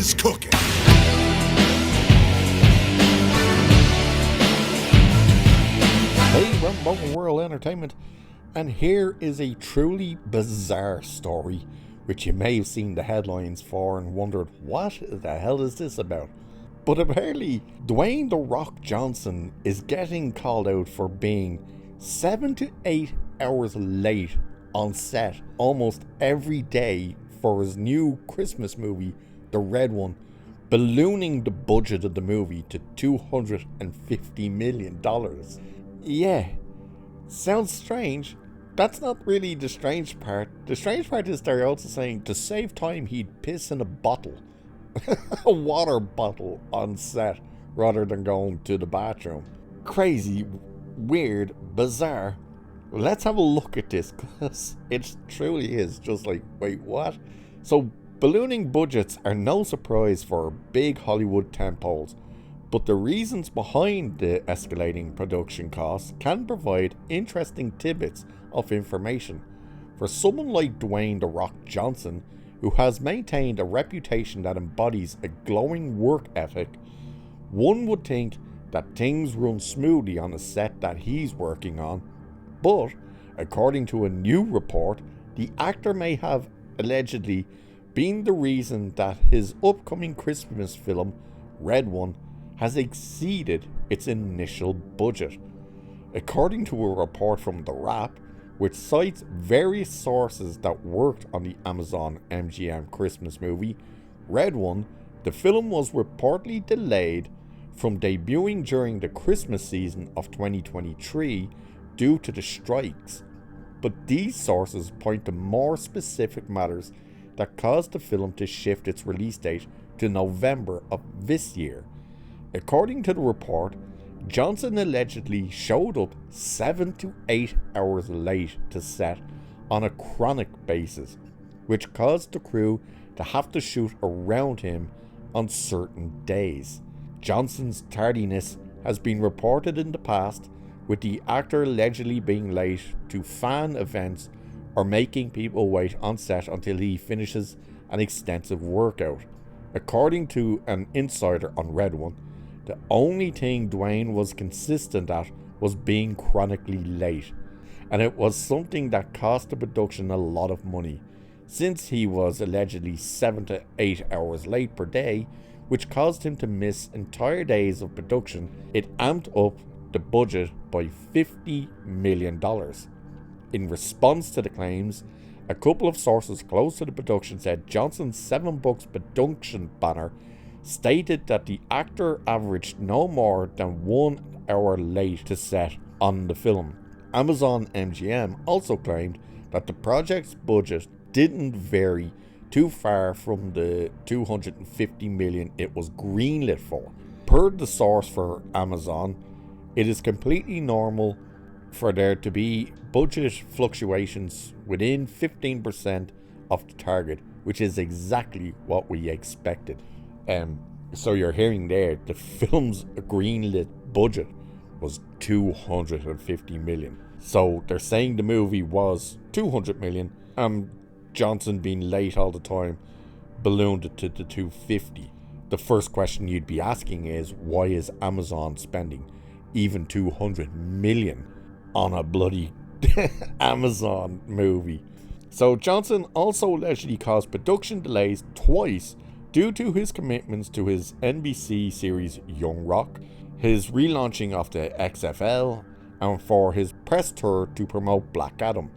is cooking. Hey, we're from World Entertainment, and here is a truly bizarre story which you may have seen the headlines for and wondered, what the hell is this about? But apparently, Dwayne "The Rock" Johnson is getting called out for being 7 to 8 hours late on set almost every day for his new Christmas movie, The Red One, ballooning the budget of the movie to $250 million. Yeah, sounds strange. That's not really the strange part. The strange part is they're also saying to save time he'd piss in a bottle, a water bottle on set, rather than going to the bathroom. Crazy, weird, bizarre. Let's have a look at this, because it truly is just like, wait, what? So, ballooning budgets are no surprise for big Hollywood tentpoles, but the reasons behind the escalating production costs can provide interesting tidbits of information. For someone like Dwayne "The Rock" Johnson, who has maintained a reputation that embodies a glowing work ethic, one would think that things run smoothly on the set that he's working on, but according to a new report, the actor may have allegedly been the reason that his upcoming Christmas film, Red One, has exceeded its initial budget. According to a report from The Wrap, which cites various sources that worked on the Amazon MGM Christmas movie, Red One, the film was reportedly delayed from debuting during the Christmas season of 2023 due to the strikes. But these sources point to more specific matters that caused the film to shift its release date to November of this year. According to the report, Johnson allegedly showed up 7 to 8 hours late to set on a chronic basis, which caused the crew to have to shoot around him on certain days. Johnson's tardiness has been reported in the past, with the actor allegedly being late to fan events or making people wait on set until he finishes an extensive workout. According to an insider on Red One, the only thing Dwayne was consistent at was being chronically late, and it was something that cost the production a lot of money, since he was allegedly 7 to 8 hours late per day, which caused him to miss entire days of production. It amped up the budget by $50 million. In response to the claims, a couple of sources close to the production said Johnson's $7 production banner stated that the actor averaged no more than 1 hour late to set on the film. Amazon MGM also claimed that the project's budget didn't vary too far from the $250 million it was greenlit for. Per the source for Amazon, it is completely normal for there to be budget fluctuations within 15% of the target, which is exactly what we expected. So you're hearing there, the film's greenlit budget was $250 million. So they're saying the movie was $200 million, Johnson being late all the time ballooned it to the $250. The first question you'd be asking is, why is Amazon spending even $200 million on a bloody Amazon movie? So Johnson also allegedly caused production delays twice due to his commitments to his NBC series Young Rock, his relaunching of the XFL, and for his press tour to promote Black Adam.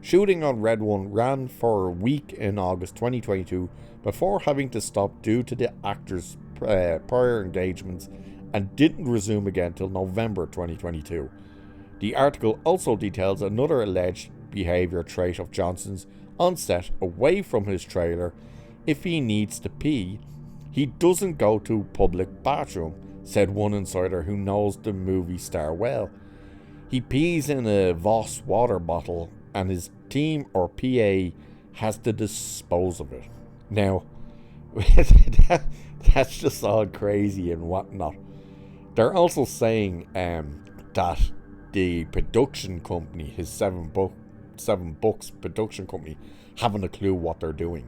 Shooting on Red One ran for a week in August 2022 before having to stop due to the actor's prior engagements, and didn't resume again till November 2022. The article also details another alleged behaviour trait of Johnson's on set away from his trailer. If he needs to pee, he doesn't go to public bathroom, said one insider who knows the movie star well. He pees in a Voss water bottle and his team or PA has to dispose of it. Now, that's just all crazy and whatnot. They're also saying that the production company, his seven books production company, haven't a clue what they're doing.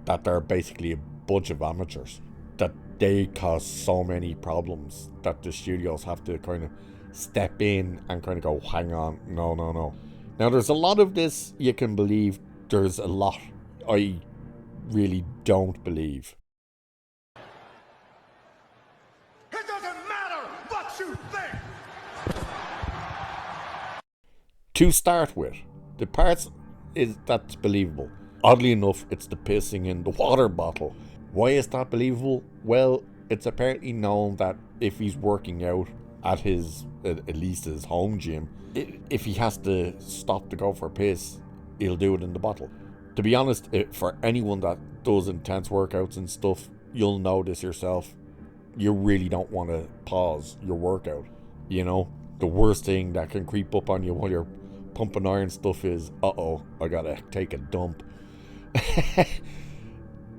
That they're basically a bunch of amateurs that they cause so many problems that the studios have to kind of step in and kind of go, hang on, no. Now, there's a lot of this you can believe. There's a lot I really don't believe. It doesn't matter what you think. To start with, the parts that's believable. Oddly enough, it's the pissing in the water bottle. Why is that believable? Well, it's apparently known that if he's working out at at least his home gym, if he has to stop to go for a piss, he'll do it in the bottle. To be honest, for anyone that does intense workouts and stuff, you'll know this yourself. You really don't want to pause your workout. You know, the worst thing that can creep up on you while you're pumping iron stuff is, I gotta take a dump.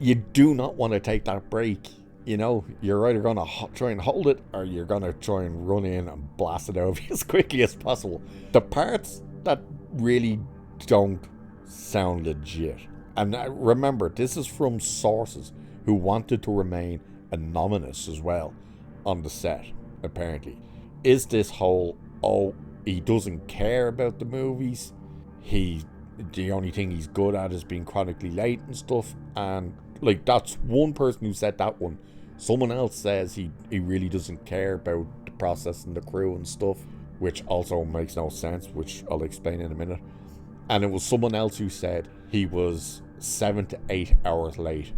You do not want to take that break. You know, you're either going to try and hold it, or you're going to try and run in and blast it over as quickly as possible. The parts that really don't sound legit, and remember, this is from sources who wanted to remain anonymous as well on the set, apparently, is this whole, he doesn't care about the movies, the only thing he's good at is being chronically late and stuff. And like, that's one person who said that one. Someone else says he really doesn't care about the process and the crew and stuff, which also makes no sense, which I'll explain in a minute. And it was someone else who said he was 7 to 8 hours late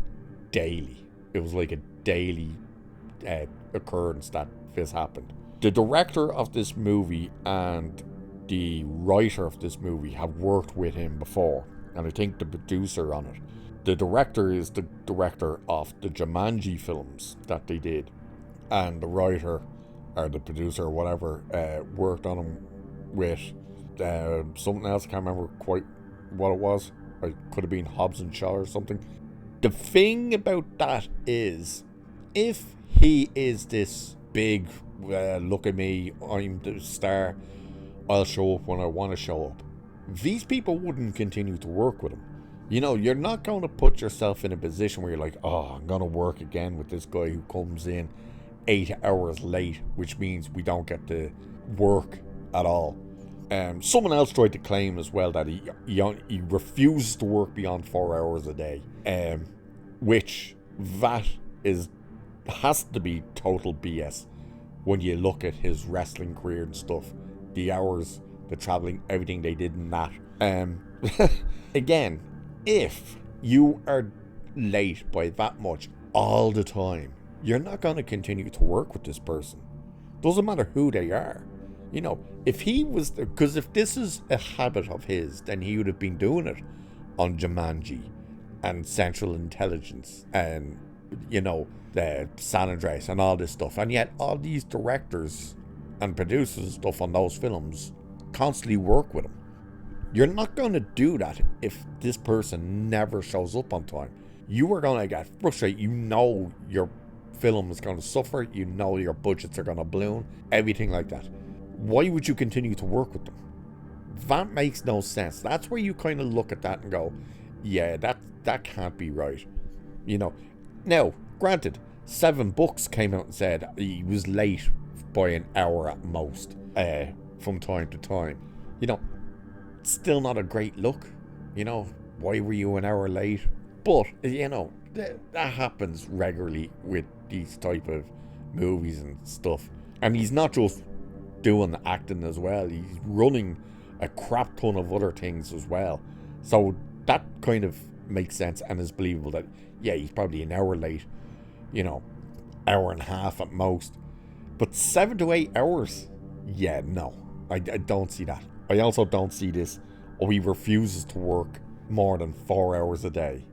daily. It was like a daily occurrence that this happened. The director of this movie and the writer of this movie have worked with him before, and I think the producer on it. The director is the director of the Jumanji films that they did, and the writer, or the producer, or whatever, worked on them with something else. I can't remember quite what it was. It could have been Hobbs and Shaw or something. The thing about that is, if he is this big, look at me, I'm the star, I'll show up when I want to show up, these people wouldn't continue to work with him. You know, you're not going to put yourself in a position where you're like, I'm going to work again with this guy who comes in 8 hours late, which means we don't get to work at all. Someone else tried to claim as well that he refuses to work beyond 4 hours a day, which that has to be total BS when you look at his wrestling career and stuff. The hours, the traveling, everything they did in that. Again, if you are late by that much all the time, you're not going to continue to work with this person. Doesn't matter who they are. You know, if he was, because if this is a habit of his, then he would have been doing it on Jumanji and Central Intelligence and, you know, the San Andreas and all this stuff. And yet all these directors and producers and stuff on those films constantly work with him. You're not going to do that if this person never shows up on time. You are going to get frustrated. You know your film is going to suffer. You know your budgets are going to balloon. Everything like that. Why would you continue to work with them? That makes no sense. That's where you kind of look at that and go, yeah, that can't be right. You know. Now, granted, 7 Books came out and said he was late by an hour at most, from time to time. You know, still not a great look. You know, why were you an hour late? But, you know, that happens regularly with these type of movies and stuff. And he's not just doing acting as well. He's running a crap ton of other things as well. So that kind of makes sense and is believable that, yeah, he's probably an hour late. You know, hour and a half at most. But 7 to 8 hours? Yeah, no. I don't see that. I also don't see this, he refuses to work more than 4 hours a day.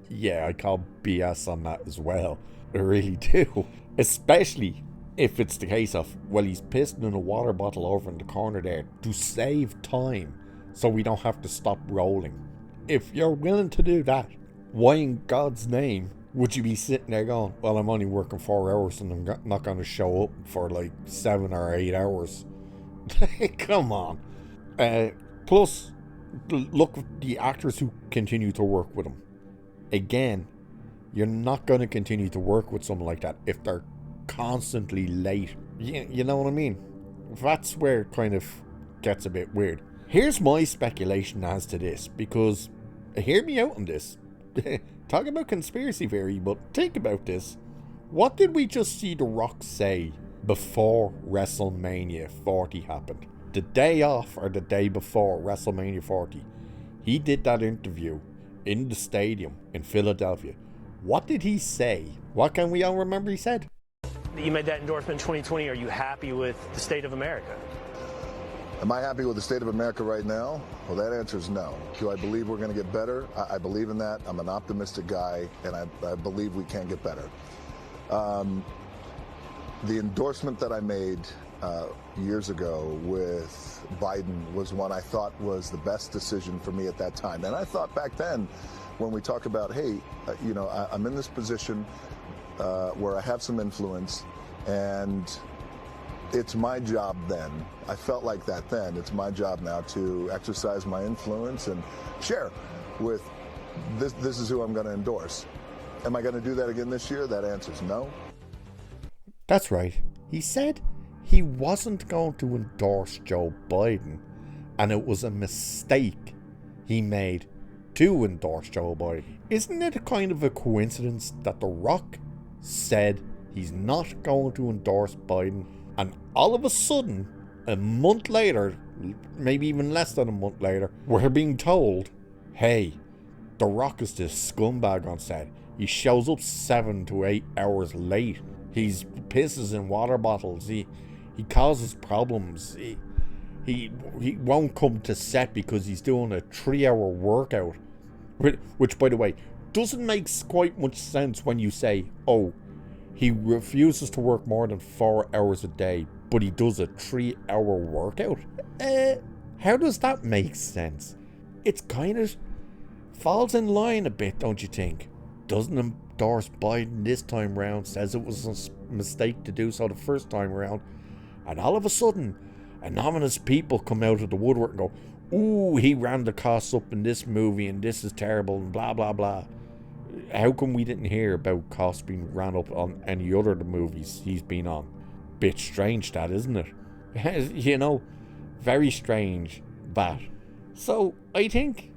Yeah, I call BS on that as well. I really do. Especially if it's the case of, well, he's pissing in a water bottle over in the corner there to save time so we don't have to stop rolling. If you're willing to do that, why in God's name would you be sitting there going, well, I'm only working 4 hours and I'm not going to show up for like 7 or 8 hours? Come on. Plus, look at the actors who continue to work with him. Again, You're not going to continue to work with someone like that if they're constantly late. You know what I mean? That's where it kind of gets a bit weird. Here's my speculation as to this, because hear me out on this. Talk about conspiracy theory, but think about this. What did we just see The Rock say before WrestleMania 40 happened? The day off or the day before WrestleMania 40, he did that interview in the stadium in Philadelphia. What did he say? What can we all remember he said? You made that endorsement in 2020. Are you happy with the state of America? Am I happy with the state of America right now? Well, that answer is no. Do I believe we're going to get better? I believe in that. I'm an optimistic guy, and I believe we can get better. The endorsement that I made years ago with Biden was one I thought was the best decision for me at that time. And I thought back then, when we talk about, hey, I'm in this position where I have some influence, and it's my job then. I felt like that then. It's my job now to exercise my influence and share with this is who I'm going to endorse. Am I going to do that again this year? That answer is no. That's right. He said he wasn't going to endorse Joe Biden, and it was a mistake he made to endorse Joe Biden. Isn't it kind of a coincidence that The Rock said he's not going to endorse Biden, and all of a sudden, a month later, maybe even less than a month later, we're being told, hey, The Rock is this scumbag on set. He shows up 7 to 8 hours late. He pisses in water bottles. He causes problems. He won't come to set because he's doing a 3-hour workout. Which, by the way, doesn't make quite much sense when you say, oh, he refuses to work more than 4 hours a day, but he does a 3-hour workout? How does that make sense? It's kind of falls in line a bit, don't you think? Doesn't endorse Biden this time round, says it was a mistake to do so the first time round, and all of a sudden, anonymous people come out of the woodwork and go, ooh, he ran the costs up in this movie and this is terrible and blah blah blah. How come we didn't hear about costs being ran up on any other of the movies he's been on? Bit strange that, isn't it? Very strange that. So I think,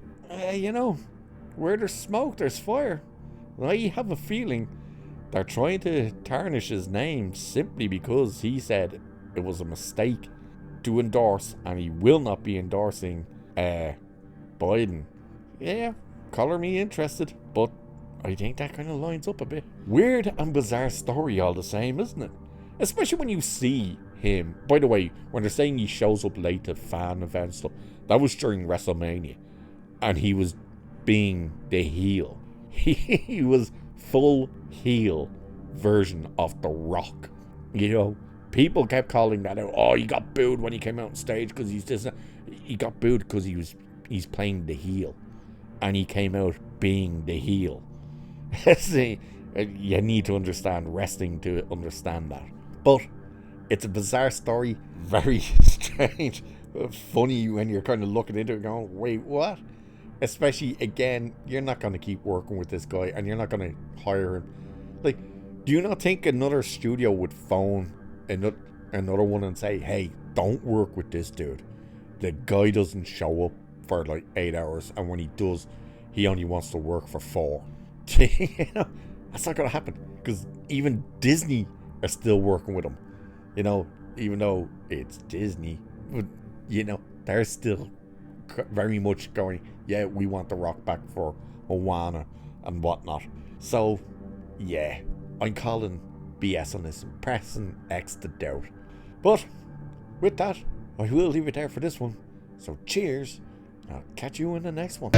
where there's smoke, there's fire. I have a feeling they're trying to tarnish his name simply because he said it was a mistake to endorse, and he will not be endorsing Biden. Yeah, color me interested, but I think that kind of lines up a bit. Weird and bizarre story all the same, isn't it? Especially when you see him. By the way, when they're saying he shows up late to fan events stuff, that was during WrestleMania, and he was being the heel. He was full heel version of The Rock. People kept calling that out. Oh, he got booed when he came out on stage because he's this. He got booed because he's playing the heel, and he came out being the heel. See, you need to understand wrestling to understand that. But it's a bizarre story, very strange, funny when you're kind of looking into it, going, "Wait, what?" Especially, again, you're not going to keep working with this guy, and you're not going to hire him. Like, do you not think another studio would phone another one and say, hey, don't work with this dude? The guy doesn't show up for like 8 hours, and when he does, he only wants to work for 4. That's not going to happen, because even Disney are still working with him. Even though it's Disney, but, they're still very much going, yeah, we want The Rock back for Moana and whatnot. So, yeah, I'm calling BS on this, pressing X to doubt. But with that, I will leave it there for this one. So cheers, I'll catch you in the next one.